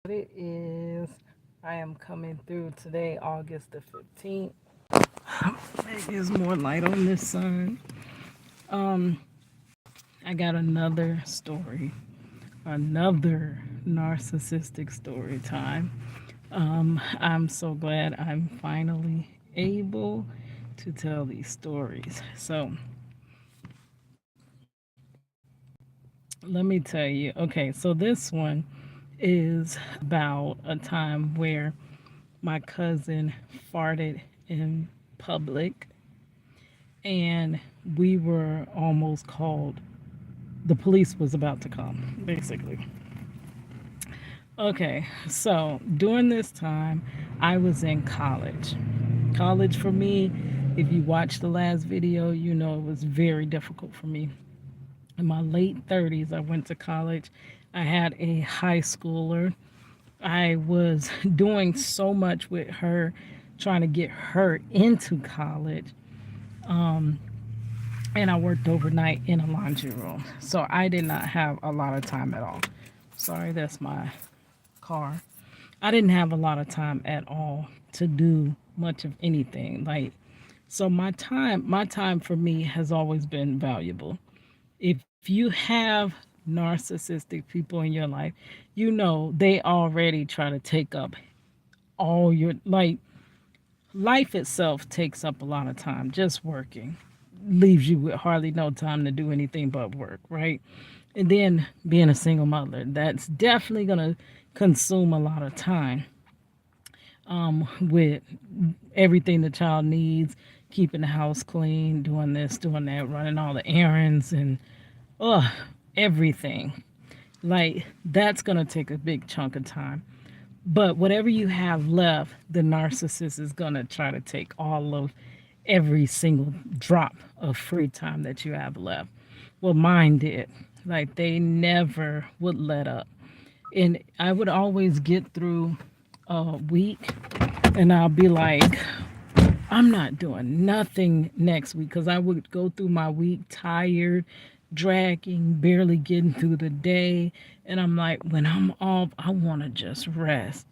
It is. I am coming through today, August the 15th. Maybe there's more light on this sun. Um, I got another narcissistic story time. I'm so glad I'm finally able to tell these stories. So let me tell you. Okay, so this one is about a time where my cousin farted in public and we were almost called. The police was about to come, basically. Okay, so during this time, I was in college. College for me, if you watched the last video, you know it was very difficult for me. In my late 30s, I went to college. I had a high schooler. I was doing so much with her, trying to get her into college. Um, and I worked overnight in a laundry room. So I did not have a lot of time at all. Sorry, that's my car. I didn't have a lot of time at all to do much of anything. Like, so my time for me has always been valuable. If you have narcissistic people in your life, you know they already try to take up all your, like, life itself takes up a lot of time. Just working leaves you with hardly no time to do anything but work, right? And then being a single mother, that's definitely going to consume a lot of time, with everything the child needs, keeping the house clean, doing this, doing that, running all the errands, and uh, everything. Like, that's going to take a big chunk of time. But whatever you have left, the narcissist is going to try to take all of every single drop of free time that you have left. Well, mine did. Like, they never would let up. And I would always get through a week and I'll be like, I'm not doing nothing next week because I would go through my week tired, dragging, barely getting through the day. And I'm like, when I'm off, I want to just rest.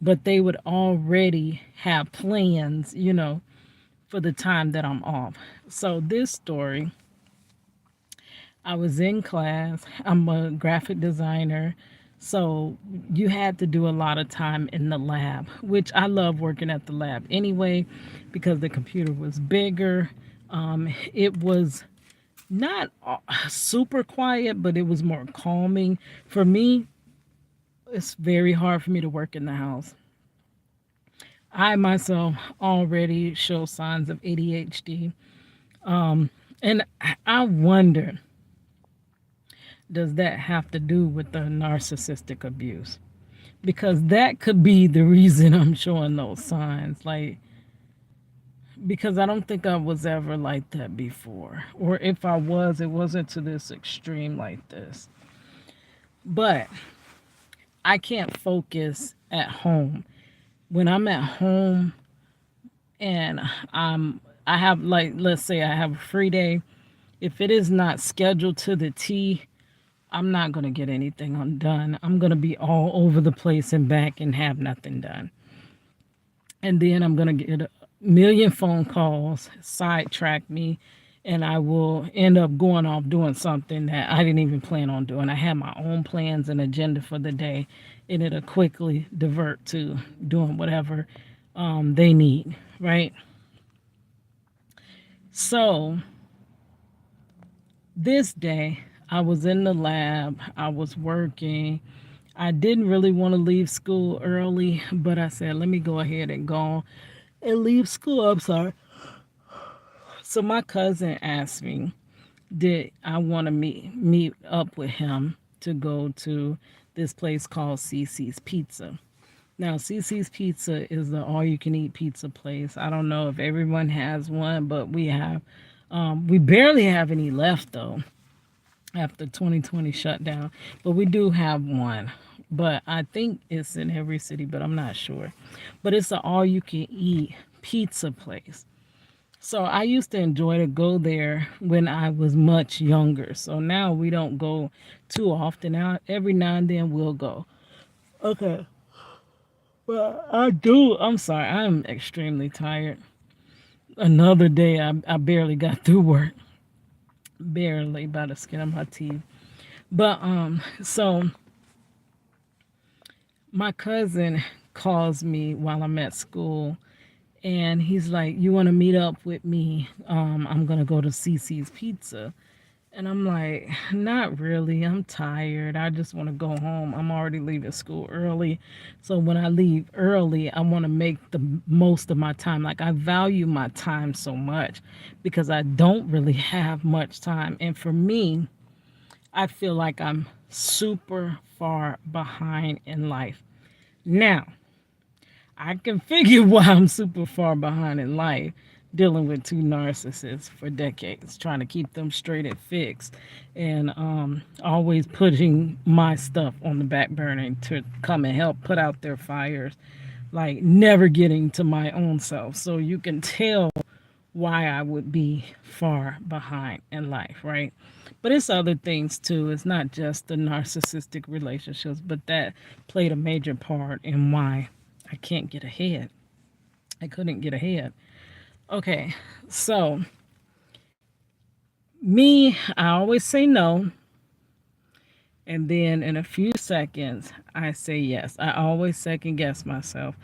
But they would already have plans, for the time that I'm off. So this story, I was in class. I'm a graphic designer. So you had to do a lot of time in the lab, which I love working at the lab anyway because the computer was bigger. It was not super quiet, but it was more calming. For me, it's very hard for me to work in the house. I myself already show signs of ADHD. And I wonder, does that have to do with the narcissistic abuse? Because that could be the reason I'm showing those signs. Like, because I don't think I was ever like that before. Or if I was, it wasn't to this extreme like this. But I can't focus at home. When I'm at home and I have, like, let's say I have a free day, if it is not scheduled to the T, I'm not going to get anything undone. I'm going to be all over the place and back and have nothing done. And then I'm going to get a million phone calls, sidetrack me, and I will end up going off doing something that I didn't even plan on doing. I had my own plans and agenda for the day, and it'll quickly divert to doing whatever they need, right? So this day, I was in the lab, I was working. I didn't really want to leave school early, but I said, let me go ahead and go and leave school. I'm sorry. So my cousin asked me, did I want to meet up with him to go to this place called CC's Pizza. Now, CC's Pizza is the all-you-can-eat pizza place. I don't know if everyone has one, but we have. We barely have any left though after 2020 shutdown, but we do have one. But I think it's in every city, but I'm not sure. But it's an all-you-can-eat pizza place. So I used to enjoy to go there when I was much younger. So now we don't go too often. Now every now and then we'll go. Okay. But I do. I'm sorry. I'm extremely tired. Another day, I barely got through work. Barely by the skin of my teeth. But so my cousin calls me while I'm at school, and he's like, "You want to meet up with me? I'm gonna go to CC's Pizza." And I'm like, "Not really. I'm tired. I just want to go home. I'm already leaving school early. So when I leave early, I want to make the most of my time. Like, I value my time so much because I don't really have much time. And for me, I feel like I'm super far behind in life. Now, I can figure why I'm super far behind in life, dealing with two narcissists for decades, trying to keep them straight and fixed, and always putting my stuff on the back burner to come and help put out their fires, like never getting to my own self. So you can tell why I would be far behind in life, right? But it's other things too. It's not just the narcissistic relationships, but that played a major part in why I can't get ahead. I couldn't get ahead. Okay, so me, I always say no, and then in a few seconds, I say yes. I always second guess myself.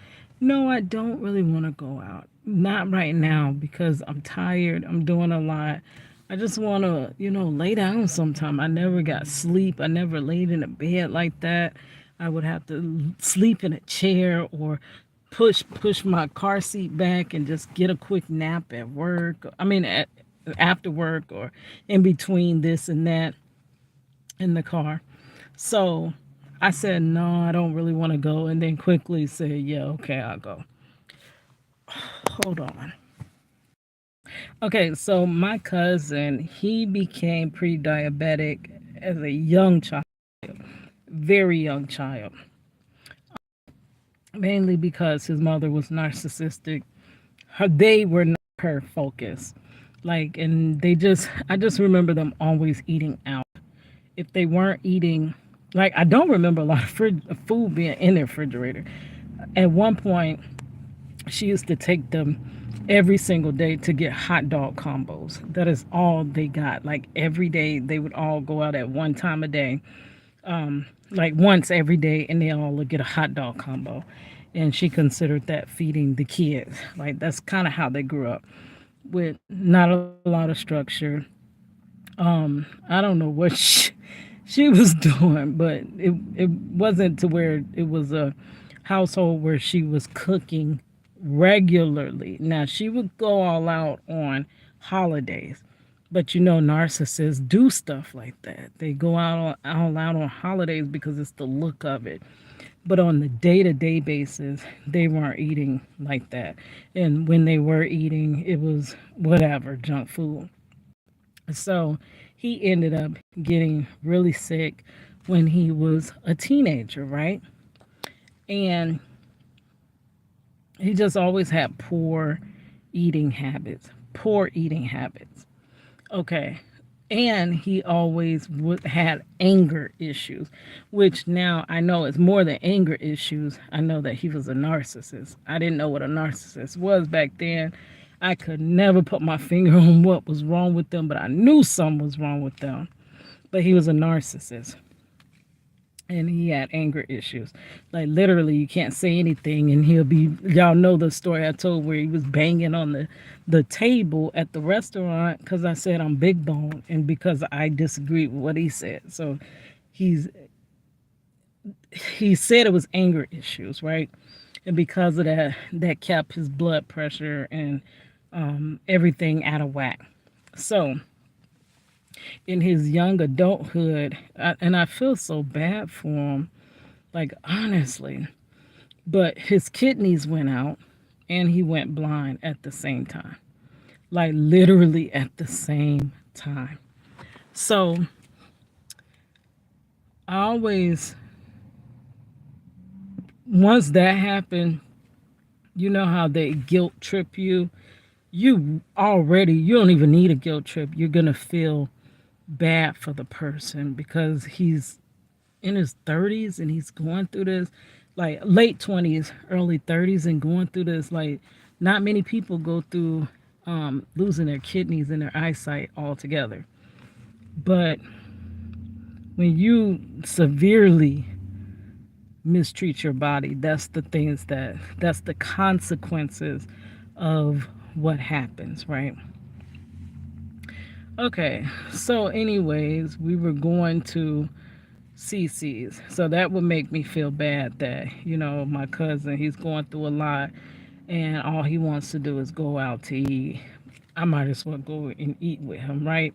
No, I don't really want to go out. Not right now because I'm tired. I'm doing a lot. I just want to, lay down sometime. I never got sleep. I never laid in a bed like that. I would have to sleep in a chair or push my car seat back and just get a quick nap at work. I mean, after work or in between this and that in the car. So I said, no, I don't really want to go. And then quickly said, yeah, okay, I'll go. Hold on. Okay, so my cousin, he became pre diabetic as a young child, very young child, mainly because his mother was narcissistic. They were not her focus. Like, and I just remember them always eating out. If they weren't eating, like, I don't remember a lot of food being in their refrigerator. At one point, she used to take them every single day to get hot dog combos. That is all they got. Like, every day, they would all go out at one time a day, like once every day, and they all would get a hot dog combo. And she considered that feeding the kids. Like, that's kind of how they grew up, with not a lot of structure. I don't know what she was doing, but it wasn't to where it was a household where she was cooking regularly. Now, she would go all out on holidays, but narcissists do stuff like that. They go all out on holidays because it's the look of it. But on the day-to-day basis, they weren't eating like that. And when they were eating, it was whatever, junk food. So he ended up getting really sick when he was a teenager, right? And he just always had poor eating habits, poor eating habits. Okay. And he always had anger issues, which now I know is more than anger issues. I know that he was a narcissist. I didn't know what a narcissist was back then. I could never put my finger on what was wrong with them, but I knew something was wrong with them. But he was a narcissist. And he had anger issues. Like, literally, you can't say anything, and y'all know the story I told where he was banging on the table at the restaurant because I said I'm big bone and because I disagreed with what he said. So he's he said it was anger issues, right? And because of that kept his blood pressure and everything out of whack. So in his young adulthood, and I feel so bad for him, like, honestly, but his kidneys went out and he went blind at the same time, like literally at the same time. So I always, once that happened, you know how they guilt trip you. You don't even need a guilt trip. You're gonna feel bad for the person because he's in his 30s and he's going through this. like late 20s, early 30s, and going through this. Like, not many people go through losing their kidneys and their eyesight altogether. But when you severely mistreat your body, that's the consequences of what happens, right? Okay, so anyways, we were going to CC's. So that would make me feel bad that, my cousin, he's going through a lot and all he wants to do is go out to eat. I might as well go and eat with him, right?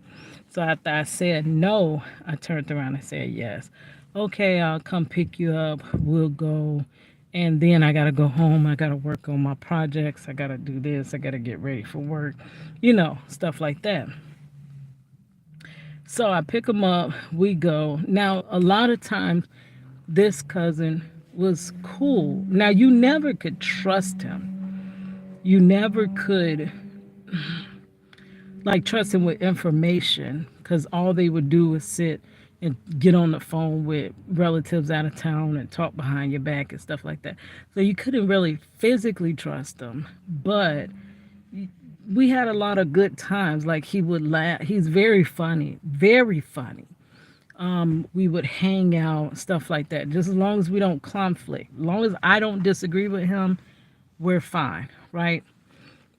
So after I said no, I turned around and said yes. Okay, I'll come pick you up. We'll go. And then I got to go home. I got to work on my projects. I got to do this. I got to get ready for work, stuff like that. So I pick him up. We go. Now, a lot of times, this cousin was cool. Now, you never could trust him. You never could like trust him with information because all they would do is sit and get on the phone with relatives out of town and talk behind your back and stuff like that. So you couldn't really physically trust him, but we had a lot of good times. Like, he would laugh. He's very funny, very funny. We would hang out, stuff like that. Just as long as we don't conflict, as long as I don't disagree with him, we're fine, right?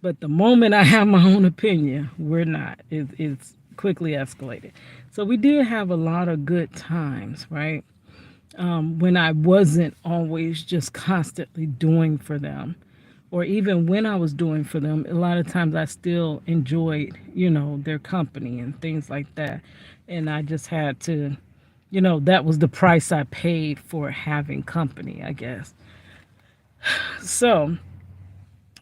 But the moment I have my own opinion, we're not. It's quickly escalated. So we did have a lot of good times, right? When I wasn't always just constantly doing for them. Or even when I was doing for them, a lot of times I still enjoyed, their company and things like that. And I just had to, that was the price I paid for having company, I guess. So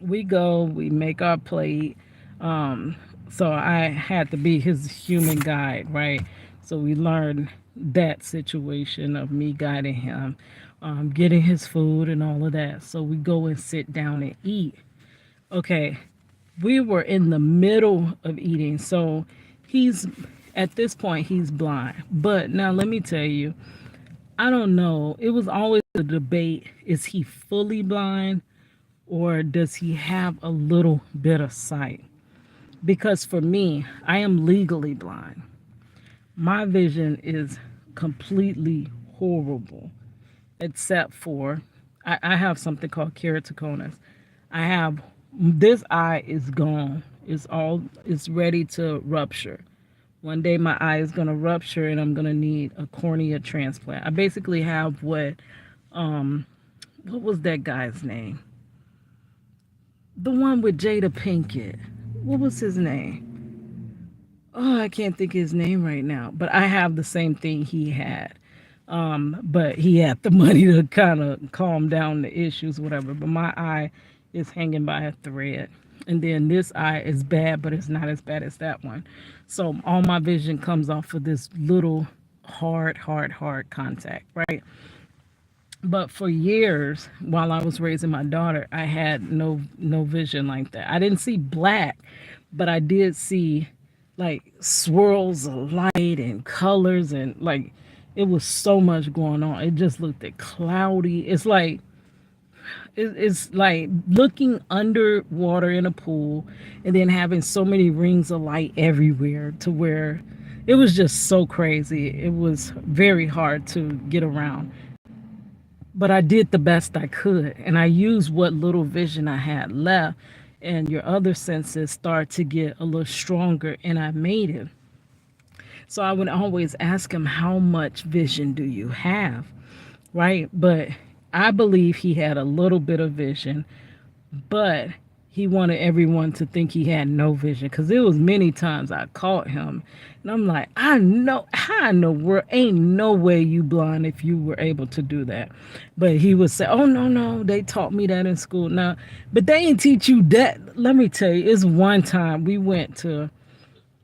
we go, we make our plate. Um, so I had to be his human guide, right? So we learned that situation of me guiding him, getting his food and all of that. So we go and sit down and eat. Okay, we were in the middle of eating. So he's, at this point, he's blind. But now let me tell you, I don't know. It was always a debate. Is he fully blind or does he have a little bit of sight? Because for me, I am legally blind. My vision is completely horrible, except for I have something called keratoconus. I have this eye is gone. It's ready to rupture. One day my eye is gonna rupture and I'm gonna need a cornea transplant. I basically have what was that guy's name? The one with Jada Pinkett. What was his name? Oh, I can't think of his name right now. But I have the same thing he had. But he had the money to kind of calm down the issues, whatever. But my eye is hanging by a thread. And then this eye is bad, but it's not as bad as that one. So all my vision comes off of this little hard contact, right? But for years, while I was raising my daughter, I had no vision like that. I didn't see black, but I did see like swirls of light and colors, and like it was so much going on. It just looked at cloudy. It's like looking underwater in a pool and then having so many rings of light everywhere to where it was just so crazy. It was very hard to get around. But I did the best I could and I used what little vision I had left, and your other senses start to get a little stronger, and I made it. So I would always ask him, how much vision do you have? Right? But I believe he had a little bit of vision, but he wanted everyone to think he had no vision, because it was many times I caught him and I'm like, I know how in the world, ain't no way you blind if you were able to do that. But he would say, oh no, they taught me that in school. Now, but they didn't teach you that. Let me tell you, it's one time we went to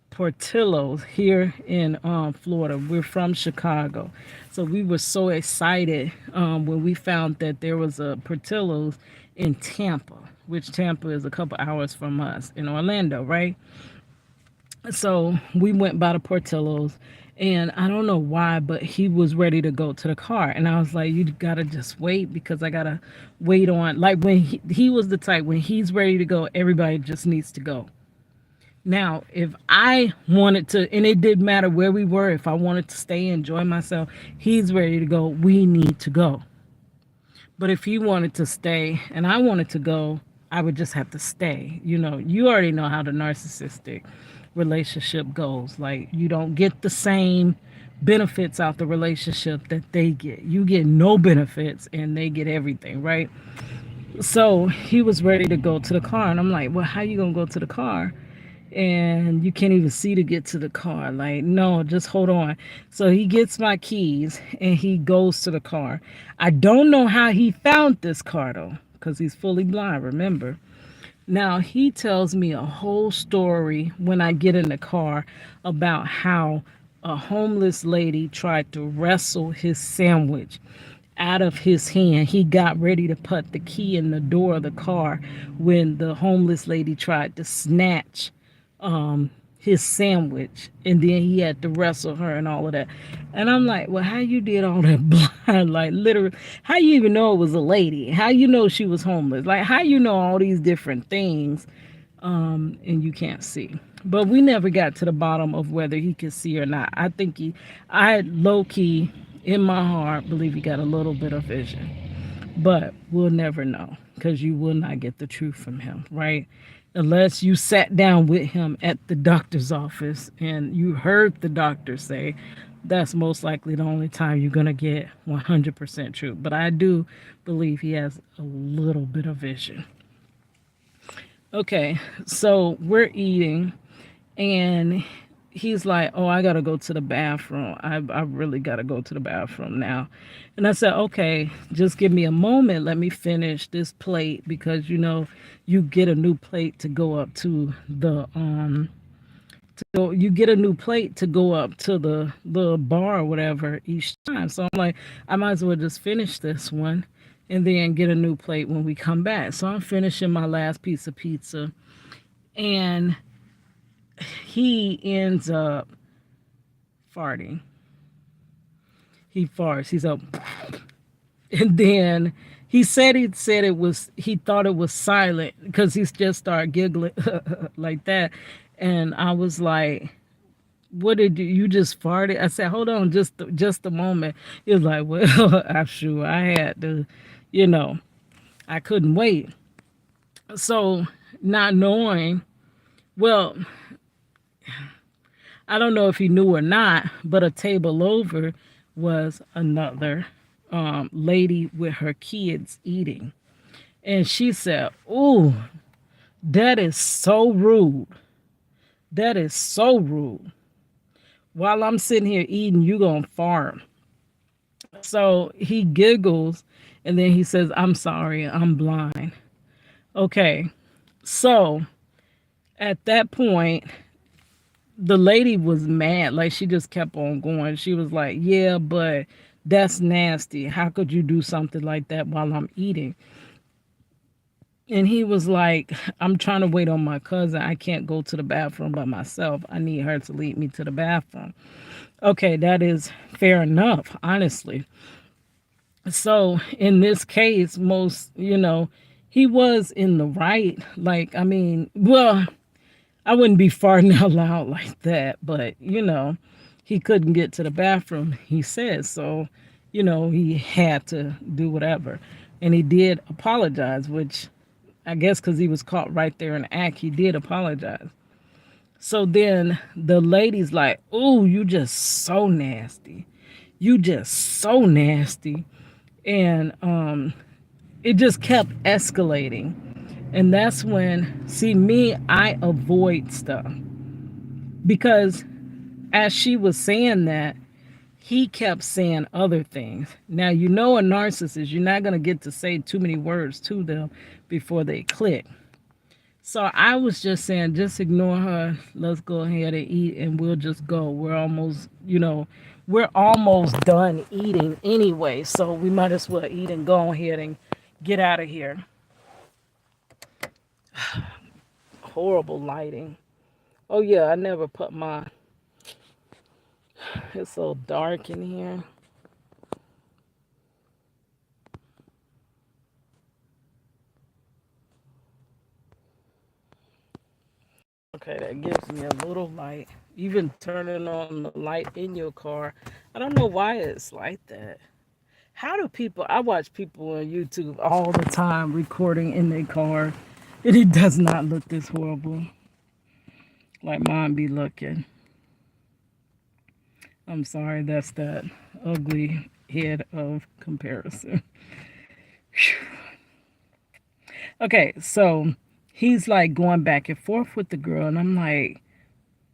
Portillo's here in Florida. We're from Chicago. So we were so excited when we found that there was a Portillo's in Tampa, which Tampa is a couple hours from us in Orlando, right? So we went by the Portillo's And I don't know why, but he was ready to go to the car. And I was like, you gotta just wait because I gotta wait on. Like when he was the type, when he's ready to go, everybody just needs to go. Now, if I wanted to, and it didn't matter where we were, if I wanted to stay, enjoy myself, he's ready to go, we need to go. But if he wanted to stay and I wanted to go, I would just have to stay. You already know how the narcissistic relationship goes. Like, you don't get the same benefits out the relationship that they get. You get no benefits and they get everything, right? So he was ready to go to the car. And I'm like, well, how you going to go to the car? And you can't even see to get to the car. Like, no, just hold on. So he gets my keys and he goes to the car. I don't know how he found this car though, because he's fully blind, remember. Now he tells me a whole story when I get in the car about how a homeless lady tried to wrestle his sandwich out of his hand. He got ready to put the key in the door of the car when the homeless lady tried to snatch his sandwich, and then he had to wrestle her and all of that. And I'm like, well, how you did all that blind? Like, literally, how you even know it was a lady? How you know she was homeless? Like, how you know all these different things, and you can't see? But we never got to the bottom of whether he could see or not. I low key in my heart believe he got a little bit of vision, but we'll never know because you will not get the truth from him, right? Unless you sat down with him at the doctor's office and you heard the doctor say, that's most likely the only time you're going to get 100% truth. But I do believe he has a little bit of vision. Okay, so we're eating, and he's like, oh, I gotta go to the bathroom. I really gotta go to the bathroom now. And I said, okay, just give me a moment. Let me finish this plate because you get a new plate to go up to the you get a new plate to go up to the bar or whatever each time. So I'm like, I might as well just finish this one and then get a new plate when we come back. So I'm finishing my last piece of pizza, and he ends up farting. He farts. He's up, and then he said it was. He thought it was silent because he just started giggling like that, and I was like, "What did you just farted?" I said, "Hold on, just a moment." He was like, "Well, I'm sure I had to, you know, I couldn't wait." So not knowing, well, I don't know if he knew or not, but a table over was another lady with her kids eating. And she said, "Ooh, that is so rude. That is so rude. While I'm sitting here eating, you gonna fart." So he giggles and then he says, "I'm sorry, I'm blind." Okay, so at that point, the lady was mad. Like, she just kept on going. She was like, yeah, but that's nasty. How could you do something like that while I'm eating? And he was like, I'm trying to wait on my cousin. I can't go to the bathroom by myself. I need her to lead me to the bathroom. Okay, that is fair enough, honestly. So in this case, he was in the right. Like, I mean, well, I wouldn't be farting out loud like that, but he couldn't get to the bathroom, he said. So, he had to do whatever. And he did apologize, which I guess because he was caught right there in the act, he did apologize. So then the lady's like, "Oh, you just so nasty. You just so nasty." And it just kept escalating. And that's when, see, me, I avoid stuff because as she was saying that, he kept saying other things. Now, a narcissist, you're not going to get to say too many words to them before they click. So I was just saying, just ignore her. Let's go ahead and eat and we'll just go. We're almost done eating anyway. So we might as well eat and go ahead and get out of here. Horrible lighting. Oh yeah, I never put my It's so dark in here. Okay, that gives me a little light. Even turning on the light in your car, I don't know why it's like that. How do people? I watch people on YouTube all the time recording in their car, and it does not look this horrible like mine be looking. I'm sorry, that's that ugly head of comparison. Okay, so he's like going back and forth with the girl, and I'm like,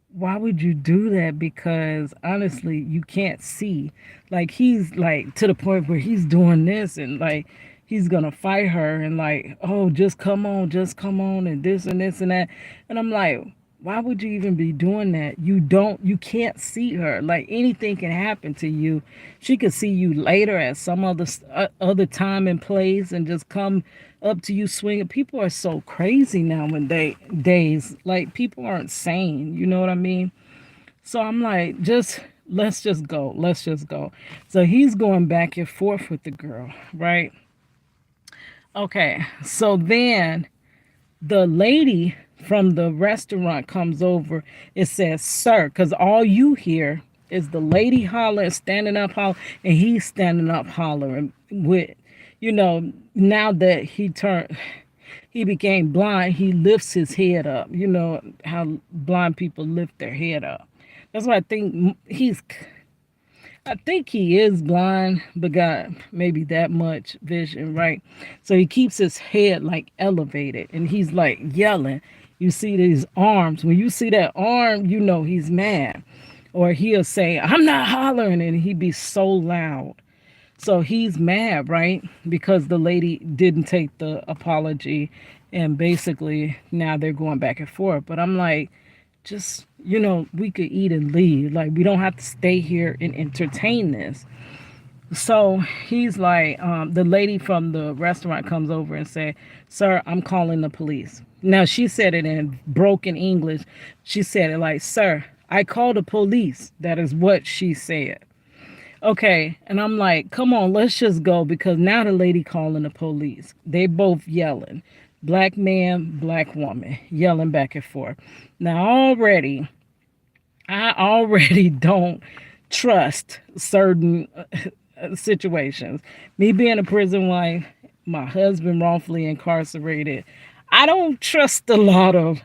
why would you do that? Because honestly, you can't see. Like, he's like to the point where he's doing this and like he's gonna fight her and like, oh, just come on, and this and this and that. And I'm like, why would you even be doing that? You can't see her. Like, anything can happen to you. She could see you later at some other time and place and just come up to you swinging. People are so crazy nowadays. Like, people aren't sane. You know what I mean? So I'm like, just let's just go. Let's just go. So he's going back and forth with the girl, right? Okay. So then the lady from the restaurant comes over. It says, sir, because all you hear is the lady hollering, standing up hollering, and he's standing up hollering with, now that he became blind, he lifts his head up. You know how blind people lift their head up. That's why I think he is blind, but got maybe that much vision, right? So he keeps his head like elevated and he's like yelling. You see these arms. When you see that arm, you know he's mad. Or he'll say, I'm not hollering, and he'd be so loud. So he's mad, right? Because the lady didn't take the apology, and basically now they're going back and forth. But I'm like, just, we could eat and leave. Like, we don't have to stay here and entertain this. So he's like, the lady from the restaurant comes over and say, sir, I'm calling the police. Now, she said it in broken English. She said it like, sir, I called the police. That is what she said. Okay, and I'm like, come on, let's just go, because now the lady calling the police. They both yelling. Black man, black woman, yelling back and forth. Now I already don't trust certain situations. Me being a prison wife, my husband wrongfully incarcerated, I don't trust a lot of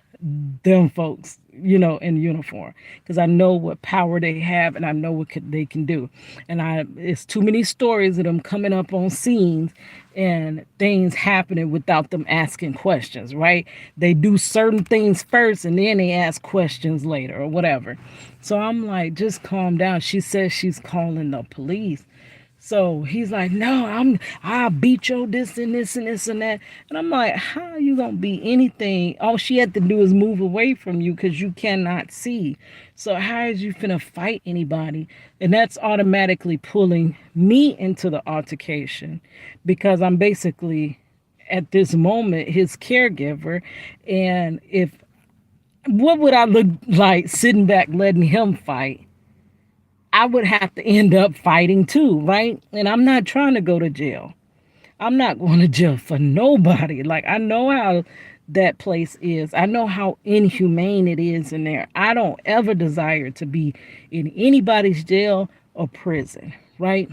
them folks, in uniform, because I know what power they have and I know what they can do. And it's too many stories of them coming up on scenes and things happening without them asking questions, right? They do certain things first and then they ask questions later or whatever. So I'm like, just calm down. She says she's calling the police. So he's like, no, I'll beat your this and this and this and that. And I'm like, how are you gonna be anything? All she had to do is move away from you because you cannot see. So how is you finna fight anybody? And that's automatically pulling me into the altercation, because I'm basically at this moment his caregiver. And if what would I look like sitting back letting him fight? I would have to end up fighting too, right? And I'm not trying to go to jail. I'm not going to jail for nobody. Like, I know how that place is. I know how inhumane it is in there. I don't ever desire to be in anybody's jail or prison, right?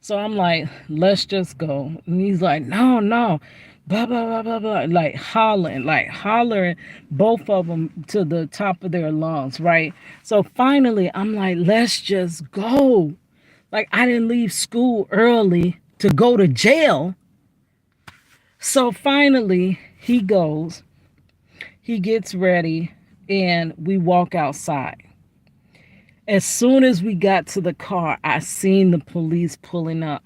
So I'm like, let's just go. And he's like, no, no, blah, blah, blah, blah, blah. Like hollering both of them to the top of their lungs, right? So finally, I'm like, let's just go. Like, I didn't leave school early to go to jail. So finally, he goes, he gets ready, and we walk outside. As soon as we got to the car, I seen the police pulling up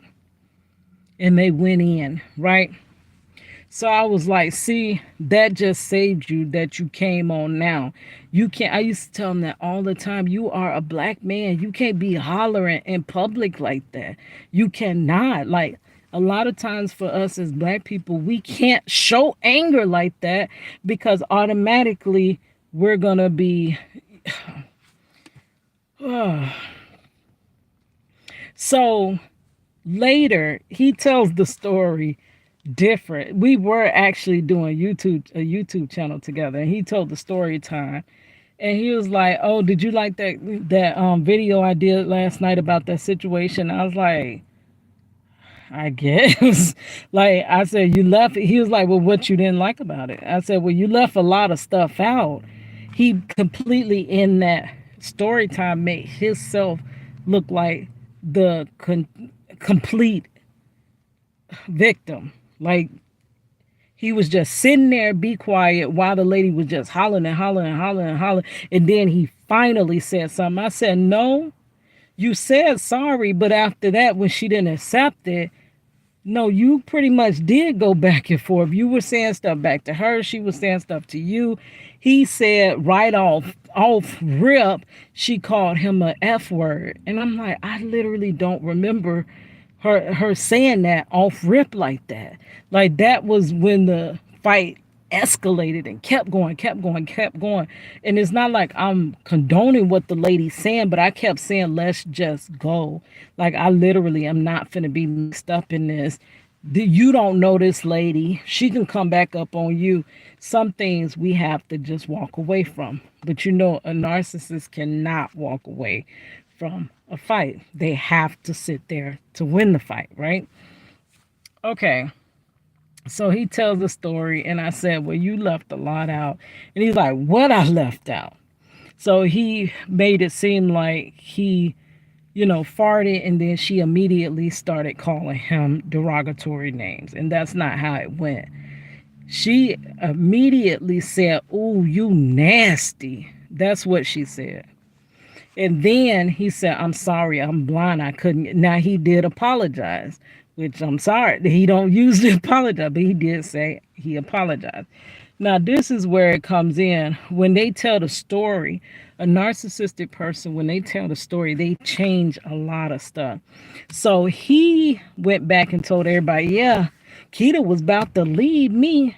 and they went in, right? So I was like, see, that just saved you that you came on now. You can't, I used to tell them that all the time. You are a black man. You can't be hollering in public like that. You cannot. Like, a lot of times for us as black people, we can't show anger like that because automatically we're going to be So later, he tells the story different. We were actually doing a YouTube channel together, and he told the story time. And he was like, "Oh, did you like that video I did last night about that situation?" I was like, "I guess." Like I said, "You left it." He was like, "Well, what you didn't like about it?" I said, "Well, you left a lot of stuff out." He completely in that story time made himself look like the complete victim. Like he was just sitting there, be quiet, while the lady was just hollering and hollering and hollering and hollering. And then he finally said something. I said, "No, you said sorry, but after that, when she didn't accept it, no, you pretty much did go back and forth. You were saying stuff back to her. She was saying stuff to you." He said right off rip, she called him a F word. And I'm like, I literally don't remember her saying that off rip like that. Like that was when the fight escalated and kept going, kept going, kept going. And it's not like I'm condoning what the lady's saying, but I kept saying, let's just go. Like I literally am not finna be mixed up in this. You don't know this lady. She can come back up on you. Some things we have to just walk away from. But you know, a narcissist cannot walk away from a fight. They have to sit there to win the fight, right? Okay. So he tells the story, and I said, "Well, you left a lot out." And he's like, "What I left out?" So he made it seem like he, farted, and then she immediately started calling him derogatory names. And that's not how it went. She immediately said, "Ooh, you nasty." That's what she said. And then he said, "I'm sorry, I'm blind. I couldn't." Now he did apologize, which I'm sorry. He don't usually apologize, but he did say he apologized. Now this is where it comes in. When they tell the story, a narcissistic person, when they tell the story, they change a lot of stuff. So he went back and told everybody, "Yeah, Keita was about to leave me.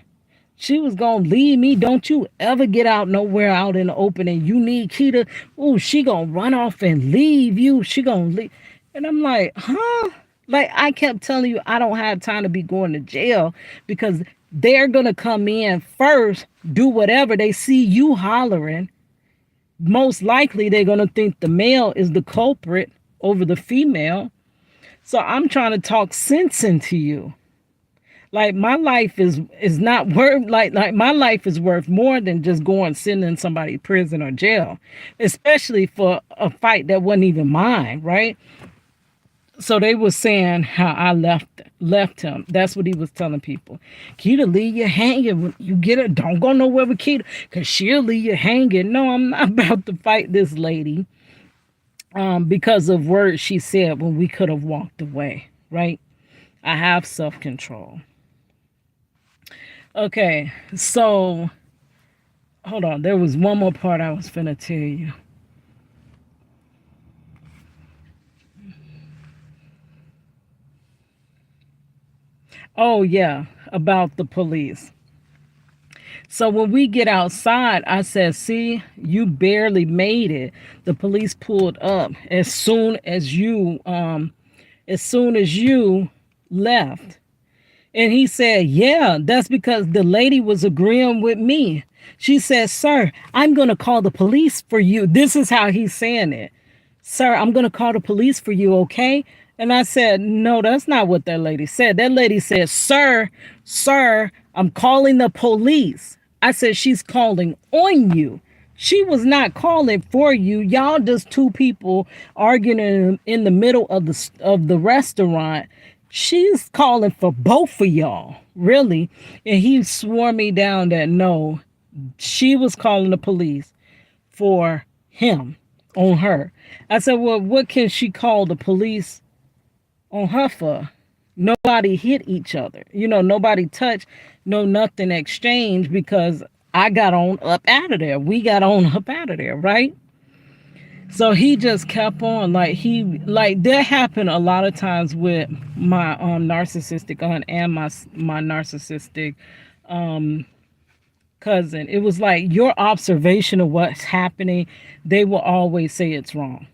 She was gonna leave me. Don't you ever get out nowhere out in the open and you need Keita. Oh, she gonna run off and leave you. She gonna leave." And I'm like, huh? Like I kept telling you, I don't have time to be going to jail because they're gonna come in first, do whatever. They see you hollering. Most likely they're gonna think the male is the culprit over the female. So I'm trying to talk sense into you. Like my life is not worth like my life is worth more than just going sitting in somebody's prison or jail, especially for a fight that wasn't even mine, right? So they were saying how I left him. That's what he was telling people. "Keita leave you hanging when you get it. Don't go nowhere with Keita, cause she'll leave you hanging." No, I'm not about to fight this lady because of words she said when we could have walked away, right? I have self-control. Okay, so hold on. There was one more part I was finna tell you. Oh, yeah, about the police. So when we get outside, I said, "See, you barely made it. The police pulled up as soon as you left." And he said, "Yeah, that's because the lady was agreeing with me." She said, "Sir, I'm going to call the police for you." This is how he's saying it. "Sir, I'm going to call the police for you, okay?" And I said, "No, that's not what that lady said. That lady said, sir, I'm calling the police." I said, "She's calling on you. She was not calling for you. Y'all just two people arguing in the middle of the restaurant. She's calling for both of y'all, really." And he swore me down that no, she was calling the police for him on her. I said, "Well, what can she call the police on her for?" Nobody hit each other. Nobody touched, no nothing exchanged because I got on up out of there. We got on up out of there, right? So he just kept on like that happened a lot of times with my narcissistic aunt and my narcissistic cousin. It was like your observation of what's happening, they will always say it's wrong.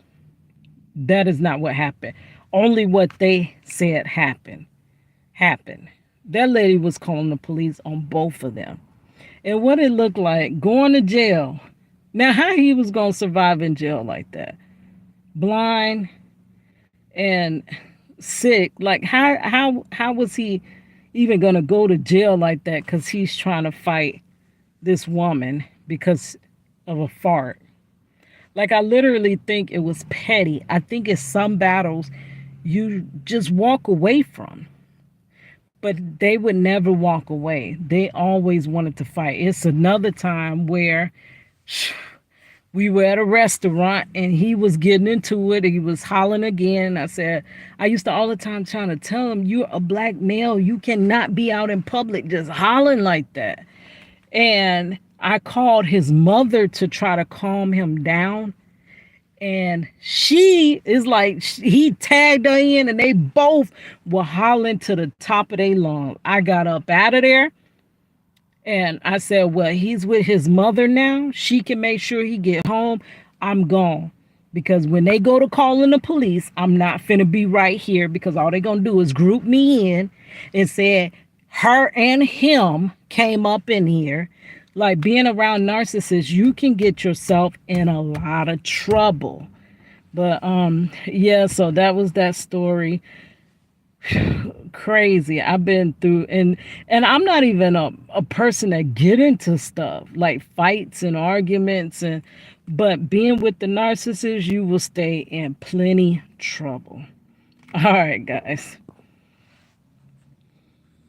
That is not what happened. Only what they said happened. That lady was calling the police on both of them. And what it looked like going to jail. Now, how he was going to survive in jail like that? Blind and sick. Like, how was he even going to go to jail like that? Because he's trying to fight this woman because of a fart. Like, I literally think it was petty. I think it's some battles you just walk away from. But they would never walk away. They always wanted to fight. It's another time where we were at a restaurant and he was getting into it. He was hollering again. I said, I used to all the time trying to tell him, you're a black male. You cannot be out in public just hollering like that. And I called his mother to try to calm him down. And she is like, he tagged her in and they both were hollering to the top of their lungs. I got up out of there and I said, well, he's with his mother now. She can make sure he get home. I'm gone. Because when they go to calling the police, I'm not finna be right here because all they gonna do is group me in and say her and him came up in here. Like, being around narcissists, you can get yourself in a lot of trouble. But yeah, so that was that story. Crazy. I've been through, and I'm not even a person that get into stuff like fights and arguments, and but being with the narcissist, you will stay in plenty trouble. All right, guys.